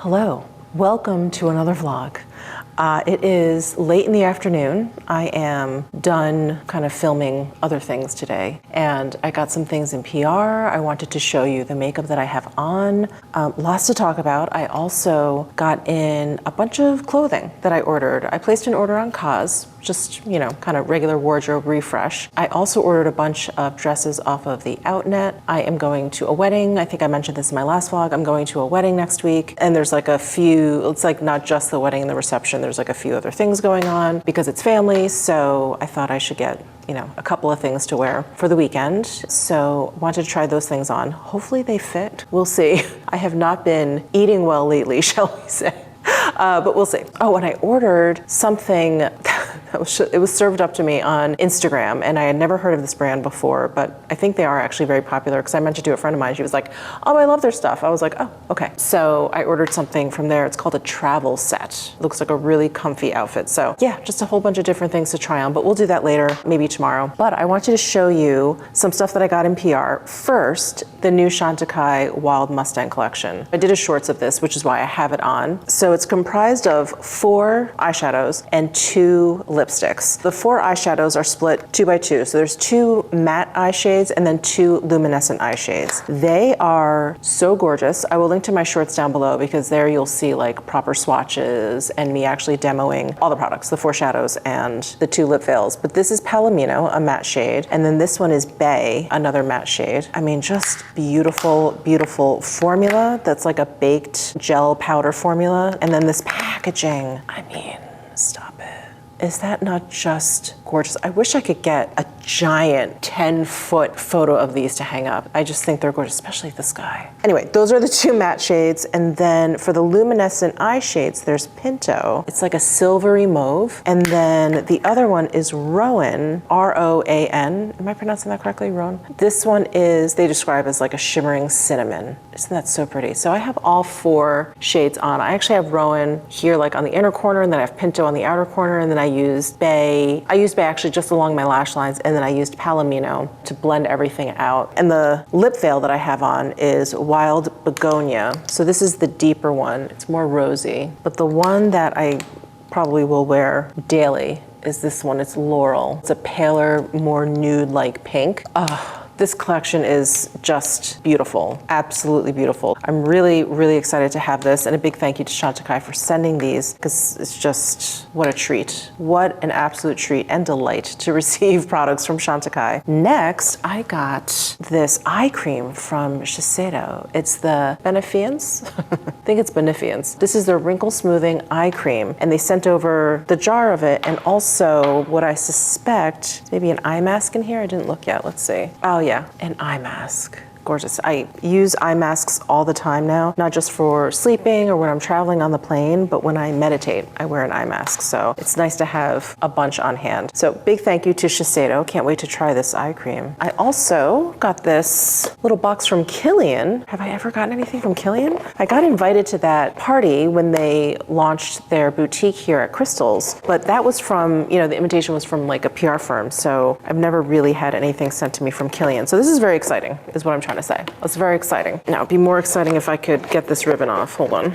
Hello, welcome to another vlog. It is late in the afternoon. I am done kind of filming other things today, and I got some things in PR. I wanted to show you the makeup that I have on. Lots to talk about. I also got in a bunch of clothing that I ordered. I placed an order on Cause, just, you know, kind of regular wardrobe refresh. I also ordered a bunch of dresses off of the Outnet. I am going to a wedding. I think I mentioned this in my last vlog. I'm going to a wedding next week, and there's like a few, it's like not just the wedding and the reception, there's like a few other things going on because it's family, so I thought I should get, you know, a couple of things to wear for the weekend. So wanted to try those things on. Hopefully they fit. We'll see. I have not been eating well lately, shall we say. But we'll see. Oh, and I ordered something that it was served up to me on Instagram, and I had never heard of this brand before, but I think they are actually very popular because I mentioned to a friend of mine, she was like, oh, I love their stuff. I was like, oh, okay. So I ordered something from there. It's called a travel set. Looks like a really comfy outfit. So yeah, just a whole bunch of different things to try on, but we'll do that later, maybe tomorrow. But I wanted to show you some stuff that I got in PR. First, the new Pkwy Wild Mustang collection. I did a shorts of this, which is why I have it on. So it's comprised of 4 eyeshadows and 2 lipsticks. The 4 eyeshadows are split 2 by 2. So there's 2 matte eye shades and then 2 luminescent eye shades. They are so gorgeous. I will link to my shorts down below because there you'll see like proper swatches and me actually demoing all the products, the 4 shadows and the 2 lip veils. But this is Palomino, a matte shade. And then this one is Bay, another matte shade. I mean, just beautiful, beautiful formula. That's like a baked gel powder formula. And then this packaging, I mean, stop it. Is that not just gorgeous? I wish I could get a giant 10-foot photo of these to hang up. I just think they're gorgeous, especially the sky. Anyway, those are the 2 matte shades. And then for the luminescent eye shades, there's Pinto. It's like a silvery mauve. And then the other one is Rowan, R-O-A-N. Am I pronouncing that correctly, Rowan? This one is, they describe as like a shimmering cinnamon. Isn't that so pretty? So I have all 4 shades on. I actually have Rowan here like on the inner corner, and then I have Pinto on the outer corner, and then I used Bay. I used Bay actually just along my lash lines, and then I used Palomino to blend everything out. And the lip veil that I have on is Wild Begonia. So this is the deeper one. It's more rosy. But the one that I probably will wear daily is this one. It's Laurel. It's a paler, more nude-like pink. This collection is just beautiful, absolutely beautiful. I'm really, really excited to have this, and a big thank you to Pkwy for sending these because it's just, what a treat. What an absolute treat and delight to receive products from Pkwy. Next, I got this eye cream from Shiseido. It's the Benefiance. I think it's Benefiance. This is their wrinkle smoothing eye cream, and they sent over the jar of it and also what I suspect, maybe an eye mask in here. I didn't look yet, let's see. Oh yeah, an eye mask. Gorgeous. I use eye masks all the time now, not just for sleeping or when I'm traveling on the plane, but when I meditate, I wear an eye mask. So it's nice to have a bunch on hand. So big thank you to Shiseido. Can't wait to try this eye cream. I also got this little box from Kilian. Have I ever gotten anything from Kilian? I got invited to that party when they launched their boutique here at Crystals, but that was from, you know, the invitation was from like a PR firm. So I've never really had anything sent to me from Kilian. So this is very exciting, is what I'm trying to say. It's very exciting. Now, it'd be more exciting if I could get this ribbon off. Hold on.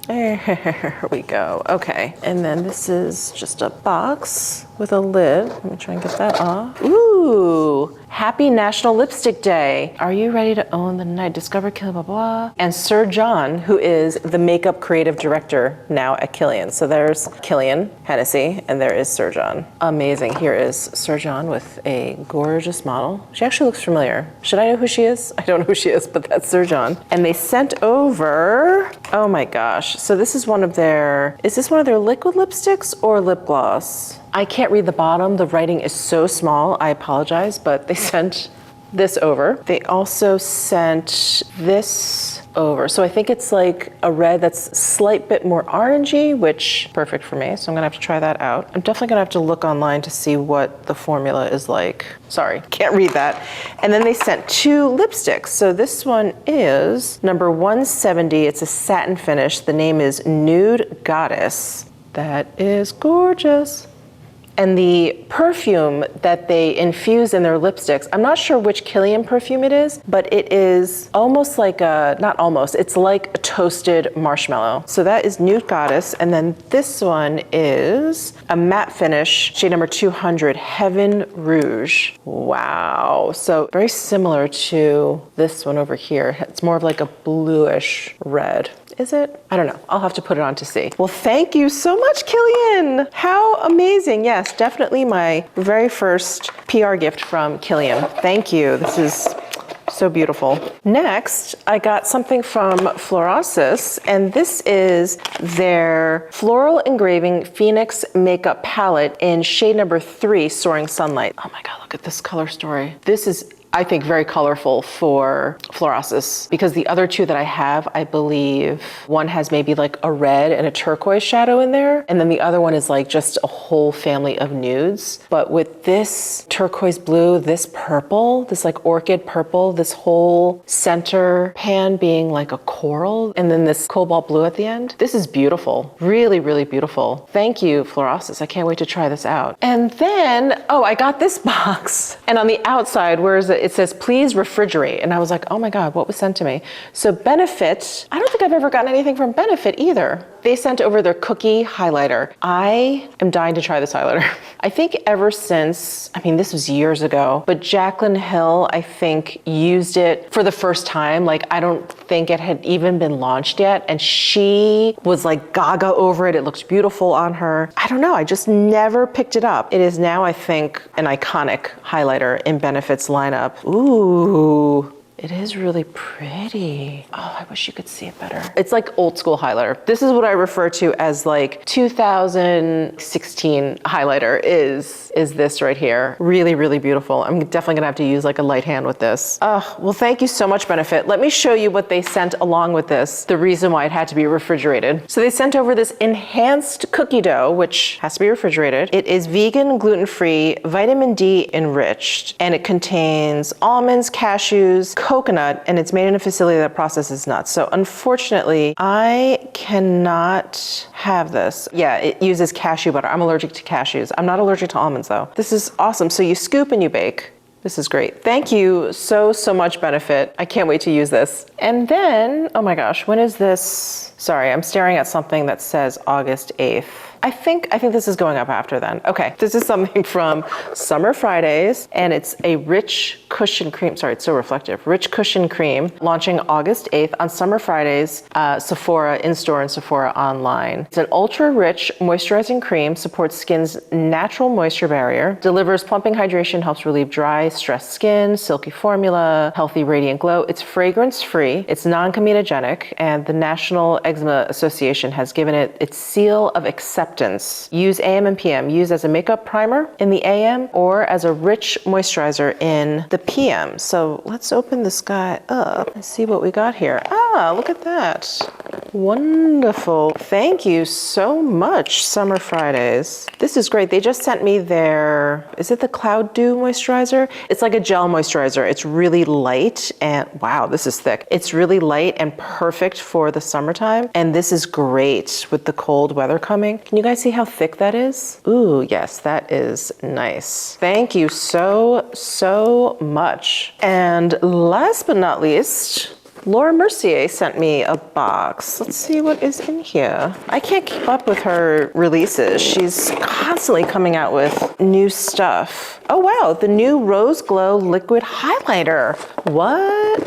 There we go. Okay. And then this is just a box with a lid. Let me try and get that off. Ooh, happy National Lipstick Day. Are you ready to own the night? Discover Kilian, blah, blah. And Sir John, who is the makeup creative director now at Kilian. So there's Kilian Hennessy, and there is Sir John. Amazing. Here is Sir John with a gorgeous model. She actually looks familiar. Should I know who she is? I don't know who she is, but that's Sir John. And they sent over, oh my gosh. So this is one of their, is this one of their liquid lipsticks or lip gloss? I can't read the bottom. The writing is so small. I apologize, but they sent this over. They also sent this over. So I think it's like a red that's a slight bit more orangey, which perfect for me. So I'm gonna have to try that out. I'm definitely gonna have to look online to see what the formula is like. Sorry, can't read that. And then they sent 2 lipsticks. So this one is number 170. It's a satin finish. The name is Nude Goddess. That is gorgeous. And the perfume that they infuse in their lipsticks, I'm not sure which Kilian perfume it is, but it is almost like not almost, it's like a toasted marshmallow. So that is Nude Goddess. And then this one is a matte finish, shade number 200, Heaven Rouge. Wow. So very similar to this one over here. It's more of like a bluish red. Is it? I don't know. I'll have to put it on to see. Well, thank you so much, Kilian. How amazing. Yes, definitely my very first PR gift from Kilian. Thank you. This is so beautiful. Next, I got something from Florasis, and this is their Floral Engraving Phoenix Makeup Palette in shade number 3, Soaring Sunlight. Oh my God, look at this color story. This is, I think, very colorful for Florasis, because the other two that I have, I believe one has maybe like a red and a turquoise shadow in there, and then the other one is like just a whole family of nudes. But with this turquoise blue, this purple, this like orchid purple, this whole center pan being like a coral, and then this cobalt blue at the end, this is beautiful. Really, really beautiful. Thank you, Florasis. I can't wait to try this out. And then, oh, I got this box, and on the outside, where is it? It says, please refrigerate. And I was like, oh my God, what was sent to me? So Benefit, I don't think I've ever gotten anything from Benefit either. They sent over their cookie highlighter. I am dying to try this highlighter. I think ever since, I mean, this was years ago, but Jaclyn Hill, I think, used it for the first time. Like, I don't think it had even been launched yet. And she was like gaga over it. It looked beautiful on her. I don't know, I just never picked it up. It is now, I think, an iconic highlighter in Benefit's lineup. Ooh. It is really pretty. Oh, I wish you could see it better. It's like old school highlighter. This is what I refer to as like 2016 highlighter is this right here. Really, really beautiful. I'm definitely gonna have to use like a light hand with this. Well, thank you so much, Benefit. Let me show you what they sent along with this, the reason why it had to be refrigerated. So they sent over this enhanced cookie dough, which has to be refrigerated. It is vegan, gluten-free, vitamin D enriched, and it contains almonds, cashews, coconut, and it's made in a facility that processes nuts. So unfortunately, I cannot have this. Yeah, it uses cashew butter. I'm allergic to cashews. I'm not allergic to almonds though. This is awesome. So you scoop and you bake. This is great. Thank you so much, Benefit. I can't wait to use this. And then, oh my gosh, when is this? Sorry, I'm staring at something that says August 8th. I think this is going up after then. Okay, this is something from Summer Fridays, and it's a rich cushion cream. Sorry, it's so reflective. Rich cushion cream, launching August 8th on Summer Fridays, Sephora in-store and Sephora online. It's an ultra-rich moisturizing cream, supports skin's natural moisture barrier, delivers plumping hydration, helps relieve dry, stressed skin, silky formula, healthy radiant glow. It's fragrance-free, it's non-comedogenic, and the National Eczema Association has given it its seal of acceptance. Use AM and PM. Use as a makeup primer in the AM or as a rich moisturizer in the PM. So let's open this guy up and see what we got here. Ah, look at that. Wonderful. Thank you so much, Summer Fridays. This is great. They just sent me their, is it the Cloud Dew moisturizer? It's like a gel moisturizer. It's really light and wow, this is thick. It's really light and perfect for the summertime. And this is great with the cold weather coming. Can you guys see how thick that is? Ooh, yes, that is nice. Thank you so much. And last but not least, Laura Mercier sent me a box. Let's see what is in here. I can't keep up with her releases. She's constantly coming out with new stuff. Oh wow, the new Rose Glow Liquid Highlighter. What?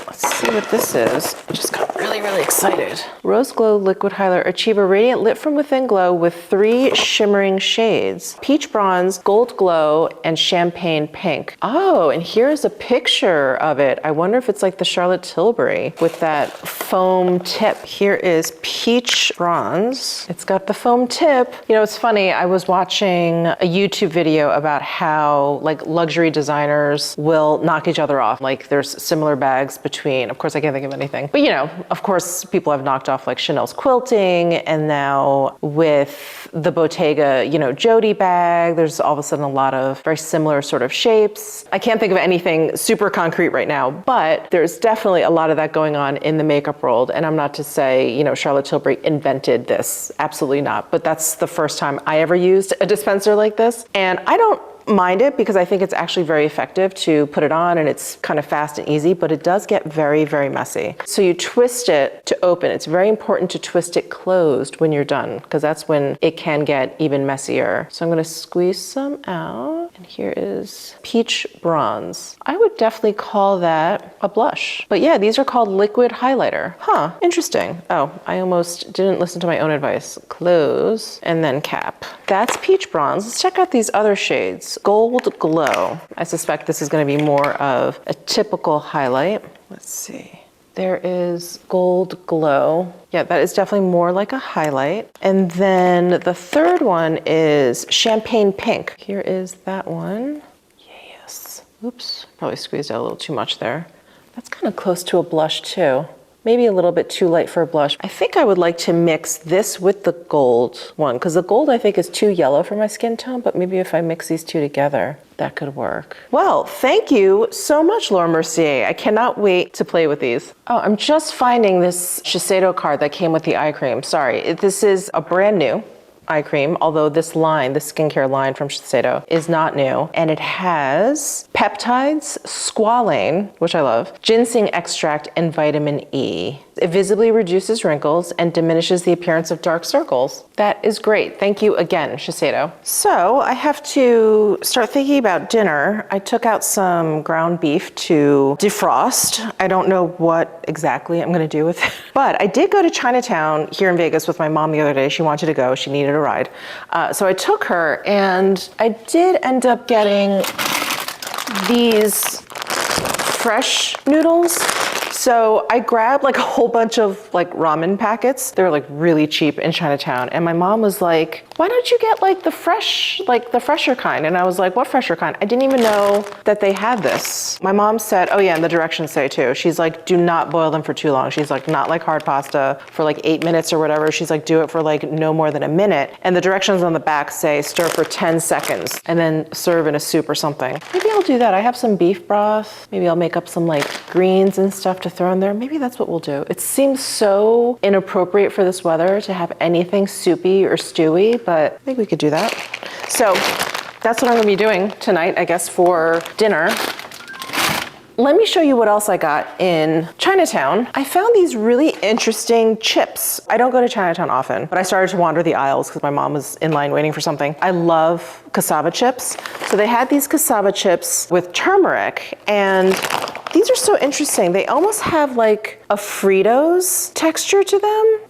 Let's see what this is. I just got really excited. Rose Glow Liquid Highlighter. Achieve a radiant lit from within glow with 3 shimmering shades. Peach Bronze, Gold Glow, and Champagne Pink. Oh, and here's a picture of it. I wonder if it's like the Charlotte Tilbury with that foam tip. Here is Peach Bronze. It's got the foam tip. You know, it's funny. I was watching a YouTube video about how like luxury designers will knock each other off. Like there's similar bags between, of course I can't think of anything, but you know, of course, people have knocked off like Chanel's quilting, and now with the Bottega, you know, Jody bag, there's all of a sudden a lot of very similar sort of shapes. I can't think of anything super concrete right now, but there's definitely a lot of that going on in the makeup world. And I'm not to say, you know, Charlotte Tilbury invented this, absolutely not. But that's the first time I ever used a dispenser like this. And I don't mind it because I think it's actually very effective to put it on, and it's kind of fast and easy, but it does get very, very messy. So you twist it to open. It's very important to twist it closed when you're done, because that's when it can get even messier. So I'm gonna squeeze some out, and here is Peach Bronze. I would definitely call that a blush. But yeah, these are called liquid highlighter. Huh, interesting. Oh, I almost didn't listen to my own advice. Close and then cap. That's Peach Bronze. Let's check out these other shades. Gold Glow. I suspect this is going to be more of a typical highlight. Let's see. There is Gold Glow. Yeah, that is definitely more like a highlight. And then the third one is Champagne Pink. Here is that one. Yes. Oops, probably squeezed out a little too much there. That's kind of close to a blush too. Maybe a little bit too light for a blush. I think I would like to mix this with the gold one, because the gold I think is too yellow for my skin tone, but maybe if I mix these two together, that could work. Well, thank you so much, Laura Mercier. I cannot wait to play with these. Oh, I'm just finding this Shiseido card that came with the eye cream. Sorry, this is a brand new eye cream, although this line, the skincare line from Shiseido, is not new. And it has peptides, squalane, which I love, ginseng extract, and vitamin E. It visibly reduces wrinkles and diminishes the appearance of dark circles. That is great. Thank you again, Shiseido. So I have to start thinking about dinner. I took out some ground beef to defrost. I don't know what exactly I'm gonna do with it, but I did go to Chinatown here in Vegas with my mom the other day. She wanted to go, she needed a ride. So I took her, and I did end up getting these fresh noodles. So I grabbed like a whole bunch of like ramen packets. They're like really cheap in Chinatown. And my mom was like, why don't you get like the fresher kind? And I was like, what fresher kind? I didn't even know that they had this. My mom said, oh yeah, and the directions say too. She's like, do not boil them for too long. She's like, not like hard pasta for like 8 minutes or whatever. She's like, do it for like no more than a minute. And the directions on the back say stir for 10 seconds and then serve in a soup or something. Maybe I'll do that. I have some beef broth. Maybe I'll make up some like greens and stuff to throw in there. Maybe that's what we'll do. It seems so inappropriate for this weather to have anything soupy or stewy, but I think we could do that. So that's what I'm gonna be doing tonight, I guess, for dinner. Let me show you what else I got in Chinatown. I found these really interesting chips. I don't go to Chinatown often, but I started to wander the aisles because my mom was in line waiting for something. I love cassava chips. So they had these cassava chips with turmeric, and these are so interesting. They almost have like a Fritos texture to them.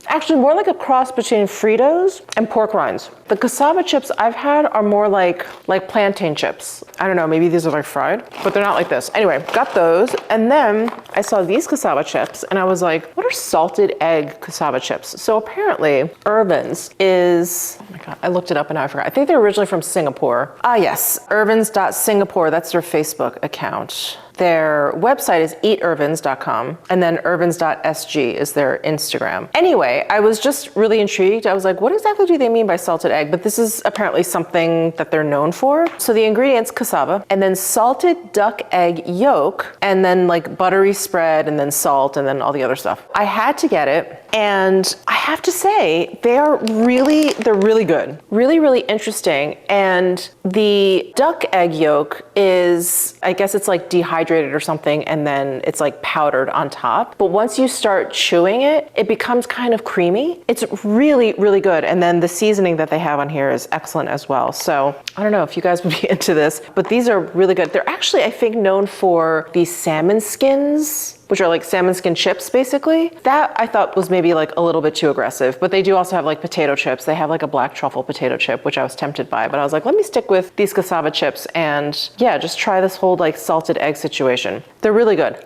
Actually, more like a cross between Fritos and pork rinds. The cassava chips I've had are more like plantain chips. I don't know, maybe these are like fried, but they're not like this. Anyway, got those. And then I saw these cassava chips and I was like, what are salted egg cassava chips? So apparently Irvin's is, oh my God, I looked it up and now I forgot. I think they're originally from Singapore. Ah yes, Irvins.Singapore, that's their Facebook account. Their website is eatirvins.com, and then irvins.sg is their Instagram. Anyway, I was just really intrigued. I was like, what exactly do they mean by salted egg? But this is apparently something that they're known for. So the ingredients, cassava, and then salted duck egg yolk, and then like buttery spread, and then salt, and then all the other stuff. I had to get it, and I have to say, they're really good. Really, really interesting. And the duck egg yolk is, I guess it's like dehydrated or something, and then it's like powdered on top. But once you start chewing it, it becomes kind of creamy. It's really, really good. And then the seasoning that they have on here is excellent as well. So I don't know if you guys would be into this, but these are really good. They're actually, I think, known for these salmon skins, which are like salmon skin chips, basically. That I thought was maybe like a little bit too aggressive, but they do also have like potato chips. They have like a black truffle potato chip, which I was tempted by, but I was like, let me stick with these cassava chips and yeah, just try this whole like salted egg situation. They're really good.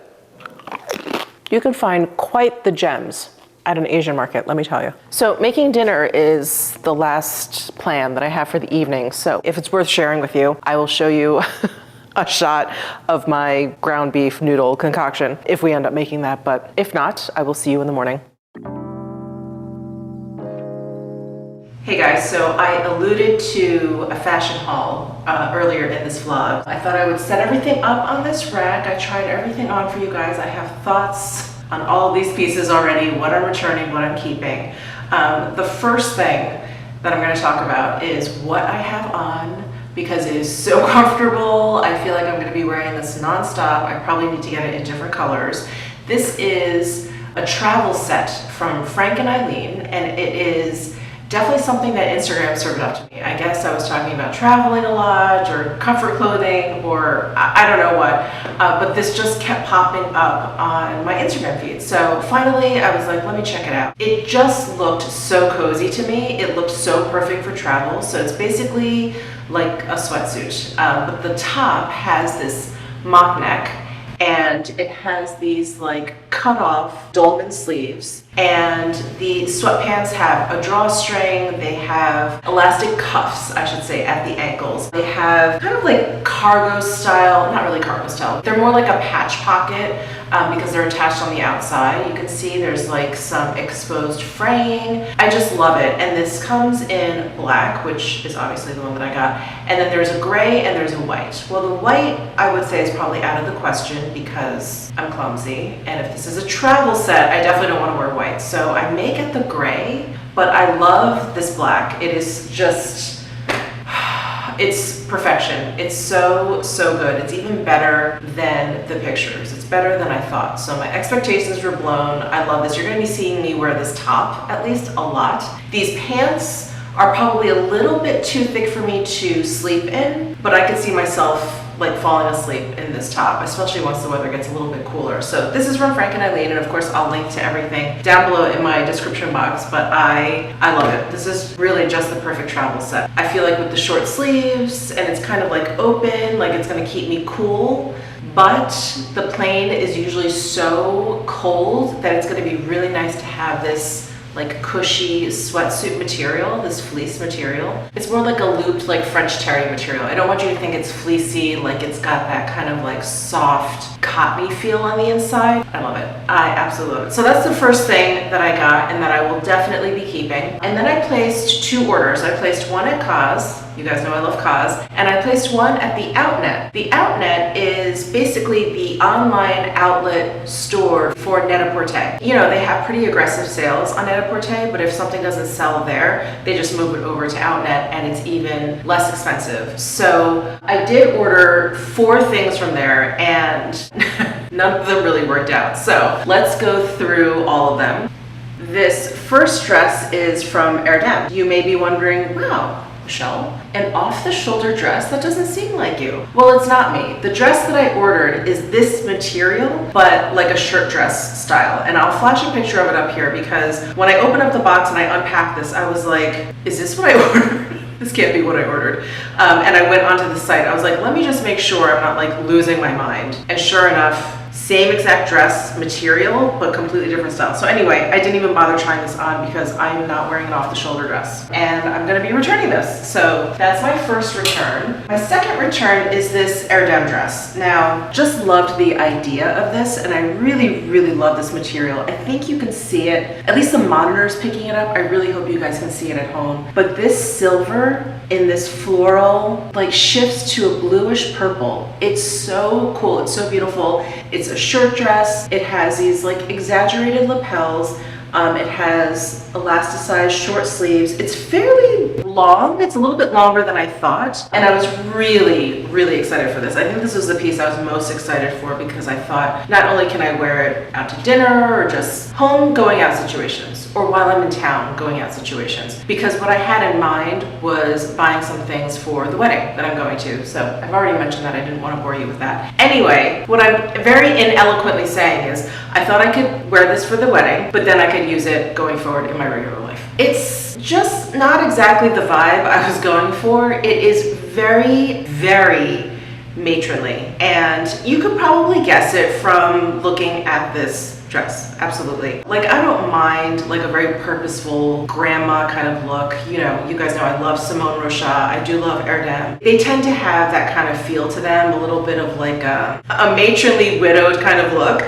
You can find quite the gems at an Asian market, let me tell you. So making dinner is the last plan that I have for the evening. So if it's worth sharing with you, I will show you a shot of my ground beef noodle concoction if we end up making that. But if not, I will see you in the morning. Hey guys, so I alluded to a fashion haul earlier in this vlog. I thought I would set everything up on this rack. I tried everything on for you guys. I have thoughts on all of these pieces already, what I'm returning, what I'm keeping. The first thing that I'm going to talk about is what I have on, because it is so comfortable. I feel like I'm going to be wearing this nonstop. I probably need to get it in different colors. This is a travel set from Frank and Eileen, and it is definitely something that Instagram served up to me. I guess I was talking about traveling a lot or comfort clothing or I don't know what, but this just kept popping up on my Instagram feed. So finally I was like, let me check it out. It just looked so cozy to me. It looked so perfect for travel. So it's basically like a sweatsuit, but the top has this mock neck and it has these like cut off dolman sleeves, and the sweatpants have a drawstring. They have elastic cuffs, I should say, at the ankles. They have kind of like cargo style, not really cargo style. They're more like a patch pocket because they're attached on the outside. You can see there's like some exposed fraying. I just love it. And this comes in black, which is obviously the one that I got. And then there's a gray and there's a white. Well, the white I would say is probably out of the question because I'm clumsy. And if this is a travel set, I definitely don't want to wear white. So I may get the gray, but I love this black. It is just, it's perfection. It's so, so good. It's even better than the pictures. It's better than I thought. So my expectations were blown. I love this. You're going to be seeing me wear this top at least a lot. These pants are probably a little bit too thick for me to sleep in, but I could see myself like falling asleep in this top, especially once the weather gets a little bit cooler. So this is from Frank and Eileen, and of course I'll link to everything down below in my description box, but I love it. This is really just the perfect travel set. I feel like with the short sleeves, and it's kind of like open, like it's gonna keep me cool, but the plane is usually so cold that it's gonna be really nice to have this like cushy sweatsuit material, this fleece material. It's more like a looped like French terry material. I don't want you to think it's fleecy, like it's got that kind of like soft cottony feel on the inside. I love it. I absolutely love it. So that's the first thing that I got and that I will definitely be keeping. And then I placed 2 orders. I placed one at Cause. You guys know I love Cause. And I placed one at the Outnet. The Outnet is basically the online outlet store for Net-a-Porter. You know, they have pretty aggressive sales on Net-a-Porter, but if something doesn't sell there, they just move it over to Outnet and it's even less expensive. So I did order 4 things from there and none of them really worked out. So let's go through all of them. This first dress is from Erdem. You may be wondering, wow, Michelle, an off-the-shoulder dress? That doesn't seem like you. Well, it's not me. The dress that I ordered is this material, but like a shirt dress style. And I'll flash a picture of it up here because when I opened up the box and I unpacked this, I was like, is this what I ordered? This can't be what I ordered. And I went onto the site. I was like, let me just make sure I'm not like losing my mind. And sure enough, same exact dress material, but completely different style. So anyway, I didn't even bother trying this on because I'm not wearing an off-the-shoulder dress. And I'm gonna be returning this. So that's my first return. My second return is this Erdem dress. Now, just loved the idea of this, and I really, really love this material. I think you can see it, at least the monitor's picking it up. I really hope you guys can see it at home. But this silver in this floral, like shifts to a bluish purple. It's so cool, it's so beautiful. It's a shirt dress. It has these like exaggerated lapels. It has elasticized short sleeves. It's fairly long. It's a little bit longer than I thought. And I was really, really excited for this. I think this was the piece I was most excited for because I thought not only can I wear it out to dinner or just home going out situations, or while I'm in town going out situations, because what I had in mind was buying some things for the wedding that I'm going to. So I've already mentioned that. I didn't want to bore you with that. Anyway, what I'm very ineloquently saying is I thought I could wear this for the wedding, but then I could use it going forward in my regular life. It's just not exactly the vibe I was going for. It is very, very matronly, and you could probably guess it from looking at this dress, absolutely. Like, I don't mind like a very purposeful grandma kind of look. You know, you guys know I love Simone Rocha. I do love Erdem. They tend to have that kind of feel to them, a little bit of like a matronly widowed kind of look.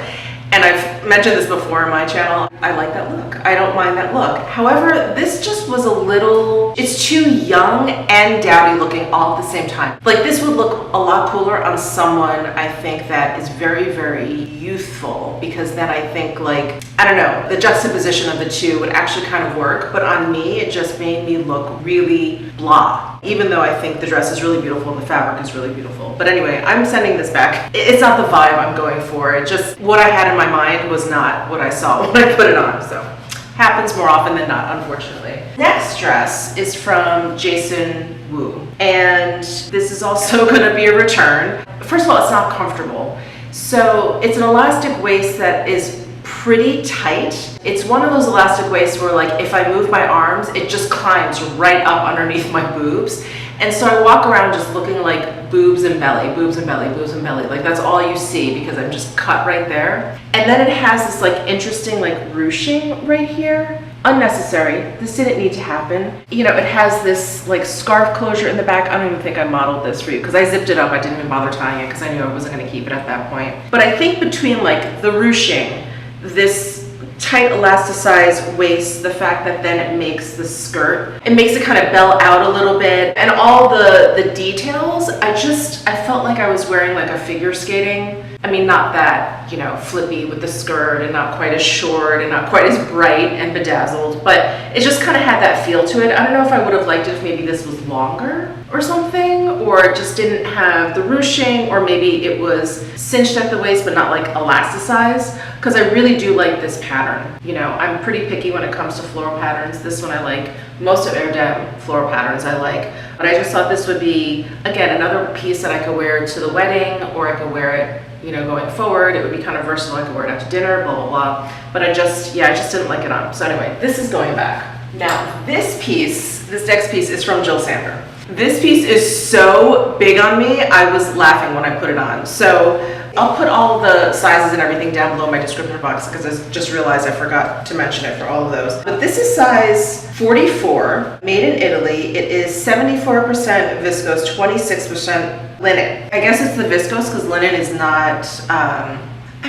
And I've mentioned this before on my channel. I like that look. I don't mind that look. However, this just was a little, it's too young and dowdy looking all at the same time. Like, this would look a lot cooler on someone, I think, that is very, very youthful, because then I think, like, I don't know, the juxtaposition of the two would actually kind of work. But on me, it just made me look really blah, even though I think the dress is really beautiful and the fabric is really beautiful. But anyway, I'm sending this back. It's not the vibe I'm going for. It just, what I had in my mind was not what I saw when I put it on. So happens more often than not, unfortunately. Next dress is from Jason Wu, and this is also going to be a return. First of all, it's not comfortable. So it's an elastic waist that is pretty tight. It's one of those elastic waists where, like, if I move my arms, it just climbs right up underneath my boobs. And so I walk around just looking like boobs and belly, boobs and belly, boobs and belly. Like, that's all you see because I'm just cut right there. And then it has this like interesting like ruching right here. Unnecessary. This didn't need to happen. You know, it has this like scarf closure in the back. I don't even think I modeled this for you because I zipped it up. I didn't even bother tying it because I knew I wasn't going to keep it at that point. But I think between like the ruching, this tight elasticized waist, the fact that then it makes the skirt, it makes it kind of bell out a little bit, and all the details, I felt like I was wearing like a figure skating. I mean, not that, you know, flippy with the skirt and not quite as short and not quite as bright and bedazzled, but it just kind of had that feel to it. I don't know if I would have liked it if maybe this was longer or something, or it just didn't have the ruching, or maybe it was cinched at the waist but not like elasticized, because I really do like this pattern. You know, I'm pretty picky when it comes to floral patterns. This one I like. Most of Erdem floral patterns I like, but I just thought this would be, again, another piece that I could wear to the wedding, or I could wear it, you know, going forward. It would be kind of versatile. I could wear it out to dinner, blah, blah, blah. But I just didn't like it on. So anyway, this is going back. Now, this next piece is from Jill Sander. This piece is so big on me, I was laughing when I put it on. So I'll put all the sizes and everything down below in my description box because I just realized I forgot to mention it for all of those. But this is size 44, made in Italy. It is 74% viscose, 26% linen. I guess it's the viscose because linen is not, I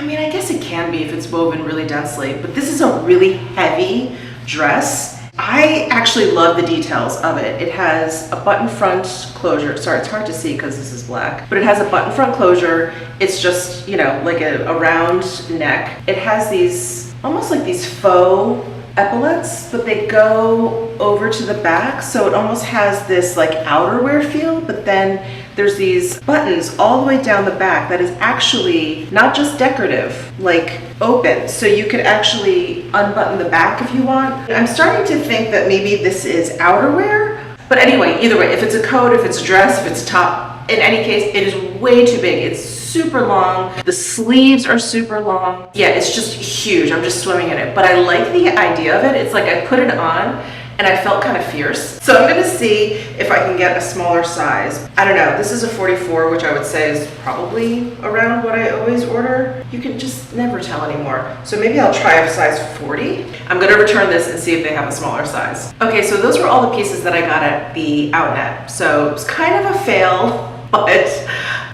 mean, I guess it can be if it's woven really densely, but this is a really heavy dress. I actually love the details of it. It has a button front closure. Sorry, it's hard to see because this is black, but it has a button front closure. It's just, you know, like a round neck. It has these, almost like these faux epaulets, but they go over to the back. So it almost has this like outerwear feel, but then there's these buttons all the way down the back that is actually not just decorative, like open. So you could actually unbutton the back if you want. I'm starting to think that maybe this is outerwear, but anyway, either way, if it's a coat, if it's a dress, if it's a top, in any case, it is way too big. It's super long. The sleeves are super long. Yeah, it's just huge. I'm just swimming in it, but I like the idea of it. It's like I put it on and I felt kind of fierce. So I'm gonna see if I can get a smaller size. I don't know, this is a 44, which I would say is probably around what I always order. You can just never tell anymore. So maybe I'll try a size 40. I'm gonna return this and see if they have a smaller size. Okay, so those were all the pieces that I got at the outlet. So it was kind of a fail,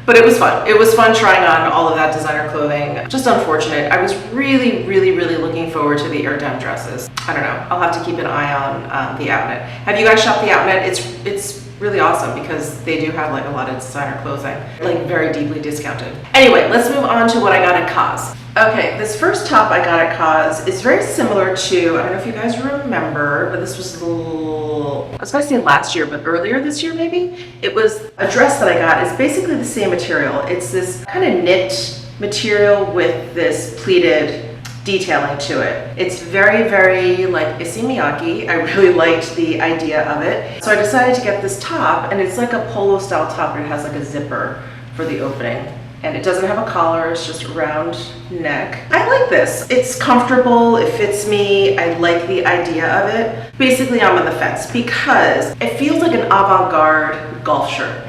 but it was fun. It was fun trying on all of that designer clothing. Just unfortunate. I was really, really, really looking forward to the Erdem dresses. I don't know. I'll have to keep an eye on the outlet. Have you guys shopped the outlet? It's really awesome because they do have like a lot of designer clothing, like very deeply discounted. Anyway, let's move on to what I got at Cos. Okay, this first top I got at Cos is very similar to, I don't know if you guys remember, but this was a little, I was going to say last year, but earlier this year maybe. It was a dress that I got. It's basically the same material. It's this kind of knit material with this pleated detailing to it. It's very, very like issey miyake. I really liked the idea of it. So I decided to get this top, and it's like a polo style top, and it has like a zipper for the opening. And it doesn't have a collar, it's just a round neck. I like this. It's comfortable, it fits me, I like the idea of it. Basically, I'm on the fence because it feels like an avant-garde golf shirt.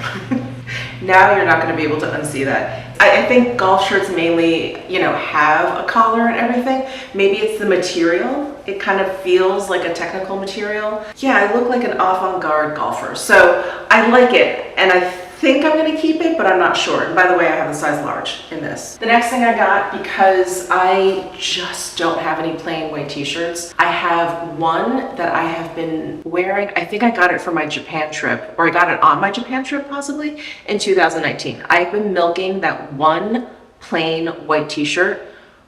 Now you're not gonna be able to unsee that. I think golf shirts mainly, you know, have a collar and everything. Maybe it's the material. It kind of feels like a technical material. Yeah, I look like an avant-garde golfer. So I like it, and I think I'm gonna keep it, but I'm not sure. And by the way, I have a size large in this. The next thing I got, because I just don't have any plain white t-shirts, I have one that I have been wearing. I think I got it for my Japan trip, or I got it on my Japan trip possibly, in 2019. I've been milking that one plain white t-shirt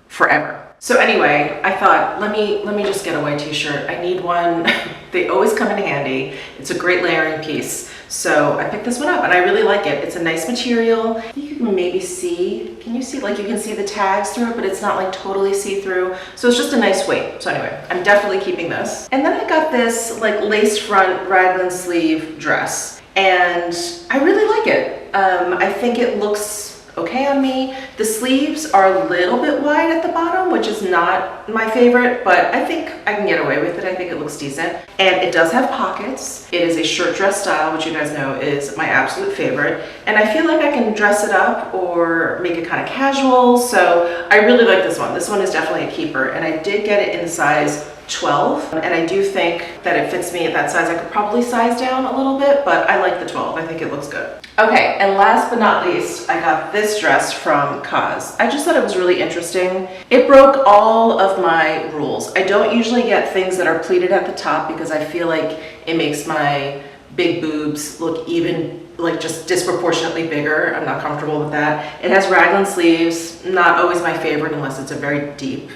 forever. So anyway, I thought, let me just get a white t-shirt. I need one. They always come in handy. It's a great layering piece. So I picked this one up and I really like it. It's a nice material. You can maybe see, can you see, like you can see the tags through it, but it's not like totally see-through. So it's just a nice weight. So anyway, I'm definitely keeping this. And then I got this like lace front raglan sleeve dress and I really like it. I think it looks okay on me. The sleeves are a little bit wide at the bottom, which is not my favorite, but I think I can get away with it. I think it looks decent. And it does have pockets. It is a shirt dress style, which you guys know is my absolute favorite. And I feel like I can dress it up or make it kind of casual. So I really like this one. This one is definitely a keeper. And I did get it in size 12, and I do think that it fits me at that size. I could probably size down a little bit, but I like the 12. I think it looks good. Okay, and last but not least, I got this dress from Cause. I just thought it was really interesting. It broke all of my rules. I don't usually get things that are pleated at the top because I feel like it makes my big boobs look even like just disproportionately bigger. I'm not comfortable with that. It has raglan sleeves, not always my favorite unless it's a very deep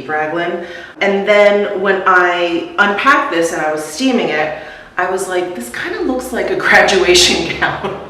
raglan. And then when I unpacked this and I was steaming it, I was like, this kind of looks like a graduation gown.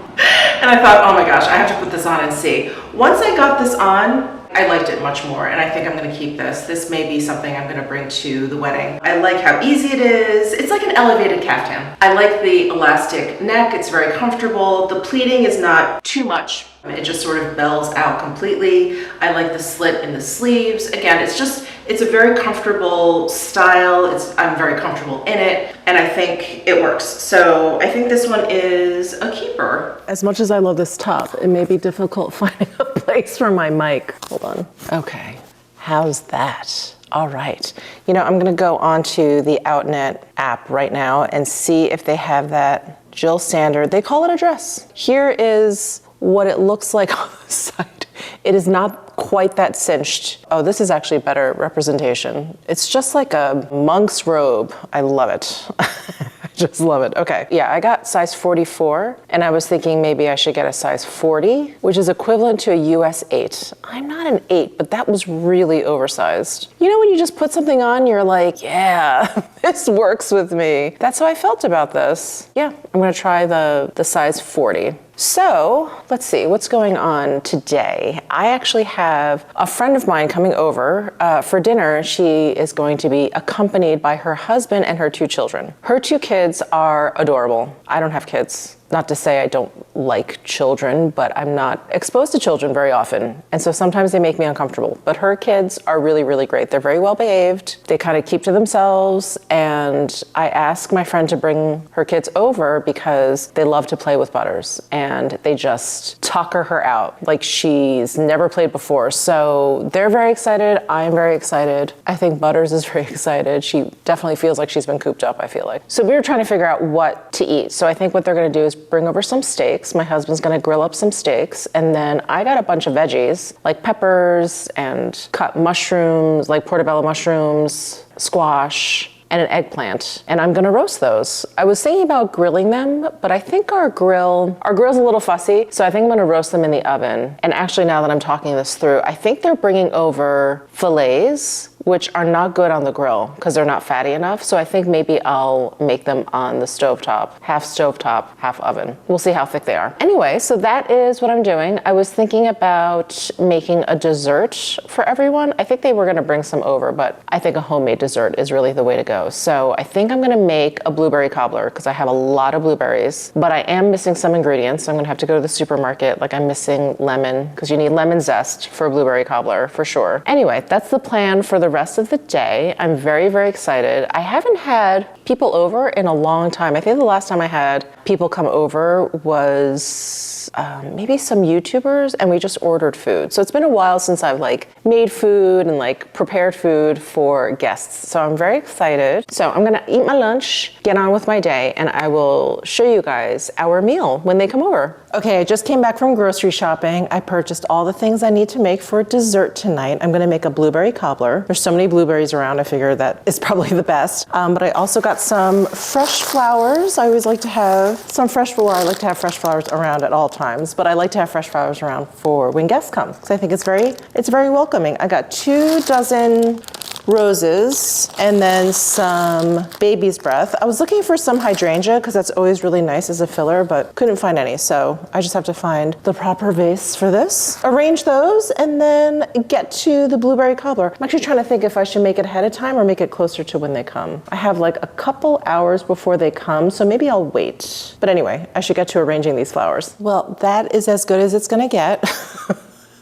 And I thought, oh my gosh, I have to put this on and see. Once I got this on, I liked it much more, and I think I'm gonna keep this. This may be something I'm gonna bring to the wedding. I like how easy it is. It's like an elevated caftan. I like the elastic neck. It's very comfortable. The pleating is not too much. It just sort of bells out completely. I like the slit in the sleeves. Again, it's a very comfortable style. I'm very comfortable in it, and I think it works. So I think this one is a keeper. As much as I love this top, it may be difficult finding a place for my mic. Hold on. Okay, how's that? All right. You know, I'm gonna go onto the Outnet app right now and see if they have that Jill Standard. They call it a dress. Here is what it looks like on the side. It is not quite that cinched. Oh, this is actually better representation. It's just like a monk's robe. I love it. I just love it. Okay, yeah, I got size 44, and I was thinking maybe I should get a size 40, which is equivalent to a US 8. I'm not an 8, but that was really oversized. You know when you just put something on, you're like, yeah, this works with me. That's how I felt about this. Yeah, I'm gonna try the size 40. So let's see what's going on today. I actually have a friend of mine coming over for dinner. She is going to be accompanied by her husband and her 2 children. Her 2 kids are adorable. I don't have kids. Not to say I don't like children, but I'm not exposed to children very often. And so sometimes they make me uncomfortable. But her kids are really, really great. They're very well behaved. They kind of keep to themselves. And I asked my friend to bring her kids over because they love to play with Butters. And they just tucker her out like she's never played before. So they're very excited. I'm very excited. I think Butters is very excited. She definitely feels like she's been cooped up, I feel like. So we were trying to figure out what to eat. So I think what they're gonna do is bring over some steaks. My husband's gonna grill up some steaks. And then I got a bunch of veggies, like peppers and cut mushrooms, like portobello mushrooms, squash, and an eggplant, and I'm gonna roast those. I was thinking about grilling them, but I think our grill's a little fussy, so I think I'm gonna roast them in the oven. And actually, now that I'm talking this through, I think they're bringing over fillets, which are not good on the grill because they're not fatty enough. So I think maybe I'll make them on the stovetop, half oven. We'll see how thick they are. Anyway, so that is what I'm doing. I was thinking about making a dessert for everyone. I think they were gonna bring some over, but I think a homemade dessert is really the way to go. So I think I'm gonna make a blueberry cobbler because I have a lot of blueberries, but I am missing some ingredients. So I'm gonna have to go to the supermarket. Like I'm missing lemon because you need lemon zest for a blueberry cobbler for sure. Anyway, that's the plan for the rest of the day. I'm very, very excited. I haven't had people over in a long time. I think the last time I had people come over was maybe some YouTubers, and we just ordered food. So it's been a while since I've like made food and like prepared food for guests. So I'm very excited. So I'm gonna eat my lunch, get on with my day, and I will show you guys our meal when they come over. Okay, I just came back from grocery shopping. I purchased all the things I need to make for dessert tonight. I'm gonna make a blueberry cobbler. There's so many blueberries around, I figured that is probably the best. But I also got some fresh flowers. I always like to have some fresh flowers. I like to have fresh flowers around at all times, but I like to have fresh flowers around for when guests come, because I think it's very welcoming. I got 2 dozen roses and then some baby's breath. I was looking for some hydrangea because that's always really nice as a filler, but couldn't find any. So I just have to find the proper vase for this. Arrange those and then get to the blueberry cobbler. I'm actually trying to think if I should make it ahead of time or make it closer to when they come. I have like a couple hours before they come, so maybe I'll wait. But anyway, I should get to arranging these flowers. Well, that is as good as it's gonna get.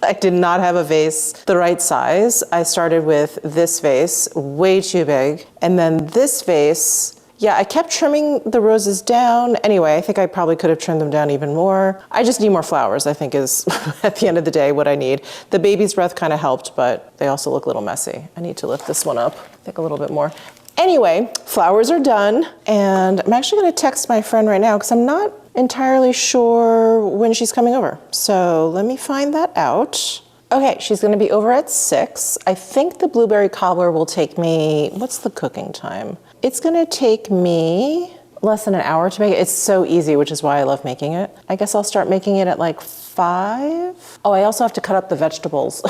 I did not have a vase the right size. I started with this vase, way too big. And then this vase, yeah, I kept trimming the roses down. Anyway, I think I probably could have trimmed them down even more. I just need more flowers, I think is at the end of the day what I need. The baby's breath kind of helped, but they also look a little messy. I need to lift this one up, I think a little bit more. Anyway, flowers are done, and I'm actually gonna text my friend right now because I'm not entirely sure when she's coming over. So let me find that out. Okay, she's gonna be over at 6. I think the blueberry cobbler will take me, what's the cooking time? It's gonna take me less than an hour to make it. It's so easy, which is why I love making it. I guess I'll start making it at like 5. Oh, I also have to cut up the vegetables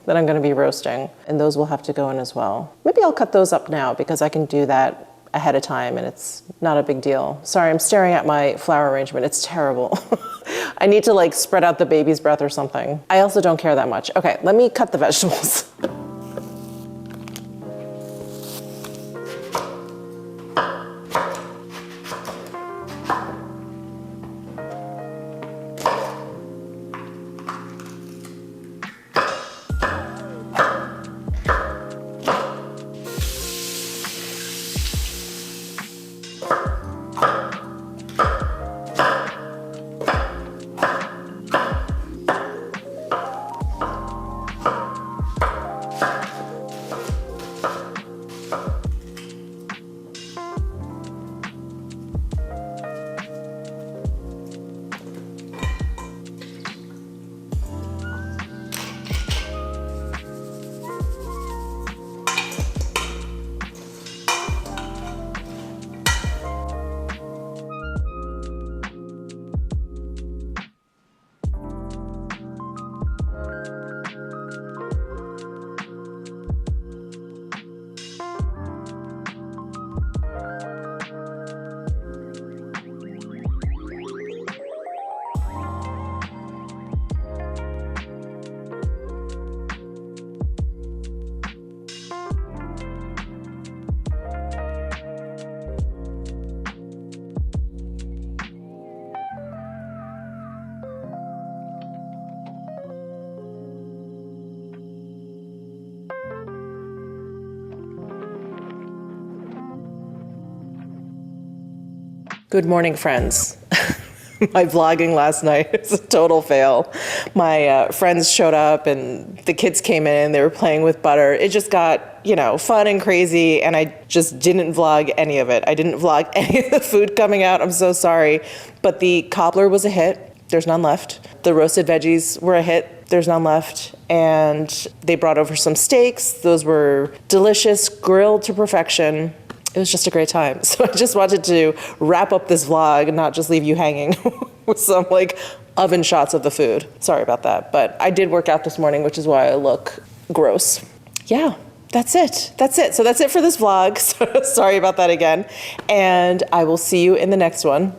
that I'm gonna be roasting, and those will have to go in as well. Maybe I'll cut those up now because I can do that ahead of time and it's not a big deal. Sorry, I'm staring at my flower arrangement. It's terrible. I need to like spread out the baby's breath or something. I also don't care that much. Okay, let me cut the vegetables. Good morning, friends. My vlogging last night was a total fail. My friends showed up and the kids came in, they were playing with butter. It just got, you know, fun and crazy, and I just didn't vlog any of it. I didn't vlog any of the food coming out, I'm so sorry. But the cobbler was a hit, there's none left. The roasted veggies were a hit, there's none left. And they brought over some steaks, those were delicious, grilled to perfection. It was just a great time. So I just wanted to wrap up this vlog and not just leave you hanging with some like oven shots of the food. Sorry about that, but I did work out this morning, which is why I look gross. Yeah, that's it. That's it. So that's it for this vlog. So sorry about that again. And I will see you in the next one.